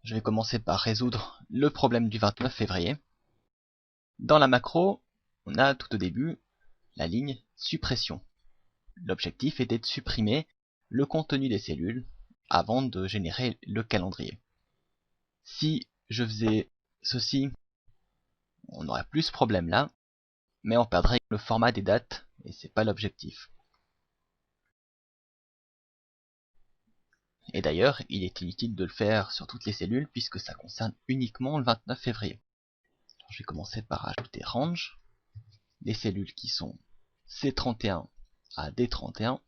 Je vais commencer par résoudre le problème du 29 février. Dans la macro, on a tout au début la ligne suppression. L'objectif était de supprimer le contenu des cellules avant de générer le calendrier. Si je faisais ceci, on n'aurait plus ce problème là, mais on perdrait le format des dates et c'est pas l'objectif. Et d'ailleurs, il est inutile de le faire sur toutes les cellules puisque ça concerne uniquement le 29 février. Alors, je vais commencer par ajouter range, les cellules qui sont C31 à D31.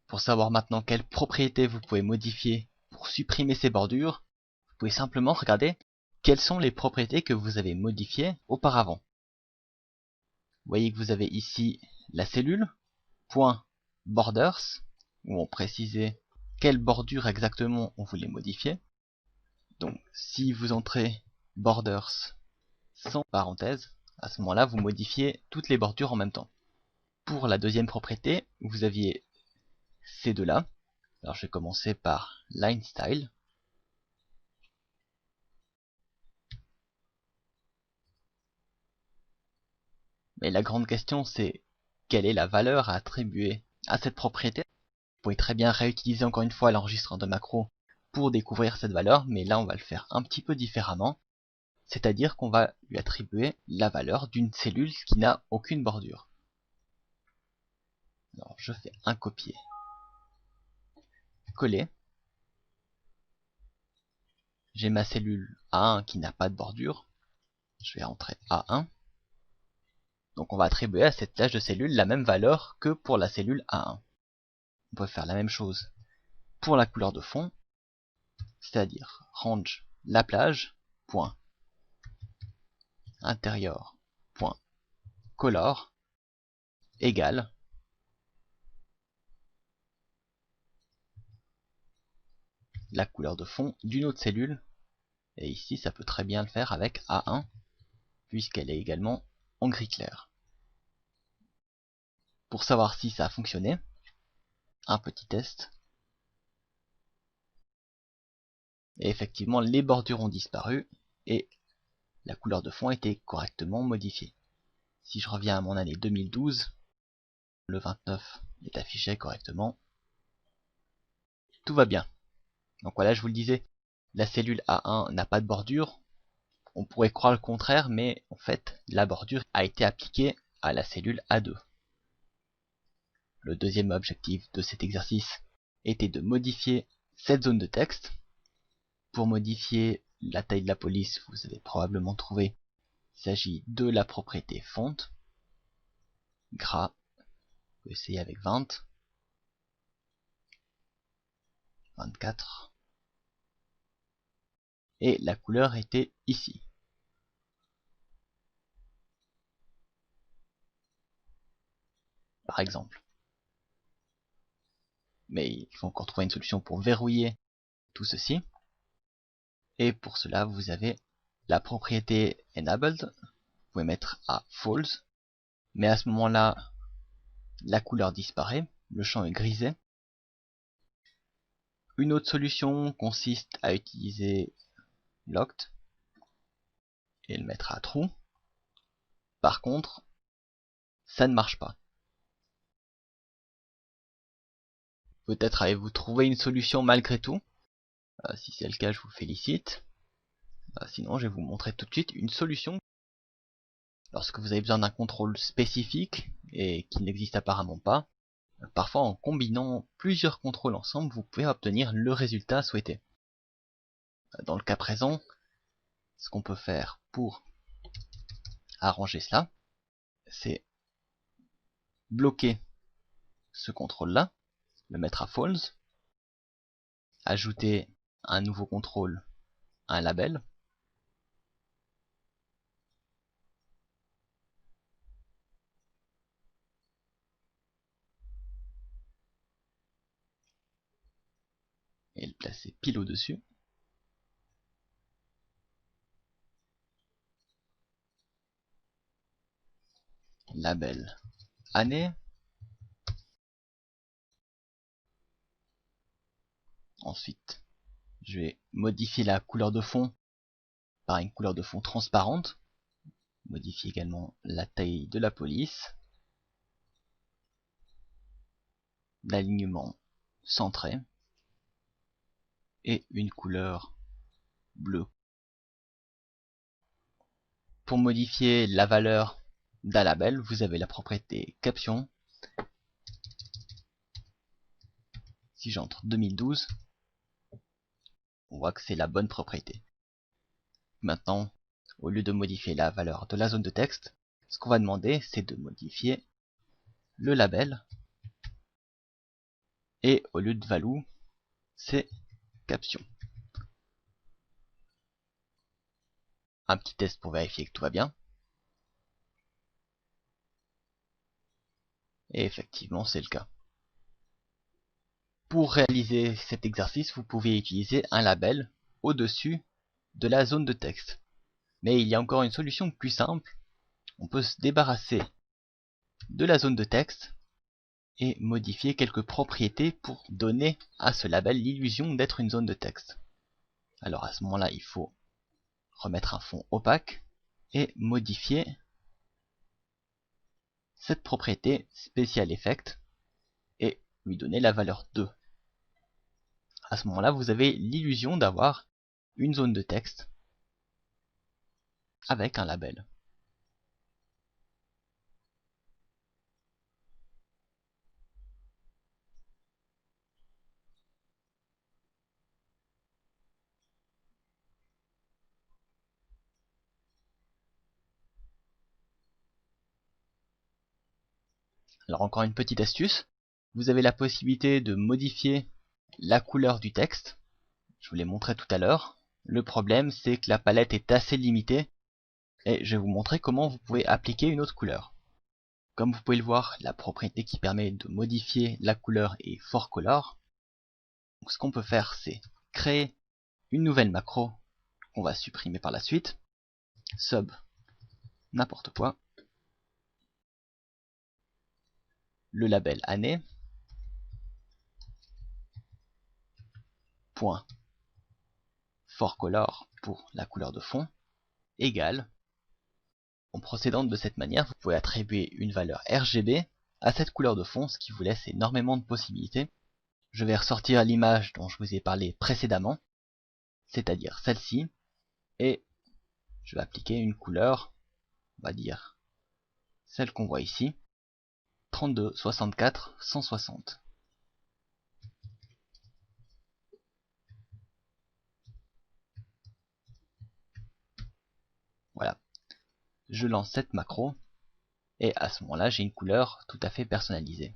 Pour savoir maintenant quelles propriétés vous pouvez modifier pour supprimer ces bordures, vous pouvez simplement regarder quelles sont les propriétés que vous avez modifiées auparavant. Vous voyez que vous avez ici la cellule, .borders, où on précisait quelle bordure exactement on voulait modifier. Donc si vous entrez borders sans parenthèse, à ce moment-là vous modifiez toutes les bordures en même temps. Pour la deuxième propriété, vous aviez ces deux-là. Alors je vais commencer par line style. Mais la grande question c'est quelle est la valeur à attribuer à cette propriété. Vous pouvez très bien réutiliser encore une fois l'enregistreur de macro pour découvrir cette valeur, mais là on va le faire un petit peu différemment. C'est-à-dire qu'on va lui attribuer la valeur d'une cellule qui n'a aucune bordure. Alors je fais un copier, coller. J'ai ma cellule A1 qui n'a pas de bordure. Je vais rentrer A1. Donc on va attribuer à cette plage de cellules la même valeur que pour la cellule A1. On peut faire la même chose pour la couleur de fond, c'est-à-dire range la plage, point intérieur, point color, égale la couleur de fond d'une autre cellule. Et ici ça peut très bien le faire avec A1, puisqu'elle est également en gris clair. Pour savoir si ça a fonctionné, un petit test. Et effectivement, les bordures ont disparu et la couleur de fond a été correctement modifiée. Si je reviens à mon année 2012, le 29 est affiché correctement. Tout va bien. Donc voilà, je vous le disais, la cellule A1 n'a pas de bordure. On pourrait croire le contraire, mais en fait, la bordure a été appliquée à la cellule A2. Le deuxième objectif de cet exercice était de modifier cette zone de texte. Pour modifier la taille de la police, vous avez probablement trouvé, il s'agit de la propriété font, gras, on peut essayer avec 20, 24, et la couleur était ici. Par exemple. Mais il faut encore trouver une solution pour verrouiller tout ceci. Et pour cela, vous avez la propriété enabled. Vous pouvez mettre à false. Mais à ce moment-là, la couleur disparaît. Le champ est grisé. Une autre solution consiste à utiliser locked et le mettre à true. Par contre, ça ne marche pas. Peut-être avez-vous trouvé une solution malgré tout. Si c'est le cas, je vous félicite. Sinon, je vais vous montrer tout de suite une solution. Lorsque vous avez besoin d'un contrôle spécifique et qui n'existe apparemment pas, parfois en combinant plusieurs contrôles ensemble, vous pouvez obtenir le résultat souhaité. Dans le cas présent, ce qu'on peut faire pour arranger cela, c'est bloquer ce contrôle-là, le mettre à false, ajouter un nouveau contrôle, un label, et le placer pile au-dessus. Label année, Ensuite, je vais modifier la couleur de fond par une couleur de fond transparente. Modifier également la taille de la police. L'alignement centré. Et une couleur bleue. Pour modifier la valeur d'un label, vous avez la propriété caption. Si j'entre 2012, on voit que c'est la bonne propriété. Maintenant, au lieu de modifier la valeur de la zone de texte, ce qu'on va demander, c'est de modifier le label. Et au lieu de value, c'est caption. Un petit test pour vérifier que tout va bien. Et effectivement, c'est le cas. Pour réaliser cet exercice, vous pouvez utiliser un label au-dessus de la zone de texte. Mais il y a encore une solution plus simple. On peut se débarrasser de la zone de texte et modifier quelques propriétés pour donner à ce label l'illusion d'être une zone de texte. Alors à ce moment-là, il faut remettre un fond opaque et modifier cette propriété Special Effect et lui donner la valeur 2. À ce moment-là, vous avez l'illusion d'avoir une zone de texte avec un label. Alors encore une petite astuce, vous avez la possibilité de modifier la couleur du texte. Je vous l'ai montré tout à l'heure. Le problème, c'est que la palette est assez limitée et je vais vous montrer comment vous pouvez appliquer une autre couleur. Comme vous pouvez le voir, la propriété qui permet de modifier la couleur est ForColor. Donc ce qu'on peut faire, c'est créer une nouvelle macro qu'on va supprimer par la suite. Sub n'importe quoi. Le label année. Point ForColor pour la couleur de fond. Égale. En procédant de cette manière, vous pouvez attribuer une valeur RGB à cette couleur de fond, ce qui vous laisse énormément de possibilités. Je vais ressortir l'image dont je vous ai parlé précédemment, c'est-à-dire celle-ci, et je vais appliquer une couleur, on va dire celle qu'on voit ici, 32, 64, 160. Voilà. Je lance cette macro, et à ce moment-là, j'ai une couleur tout à fait personnalisée.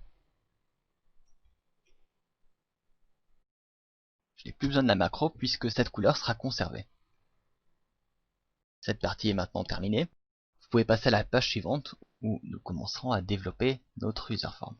Je n'ai plus besoin de la macro puisque cette couleur sera conservée. Cette partie est maintenant terminée. Vous pouvez passer à la page suivante où nous commencerons à développer notre user form.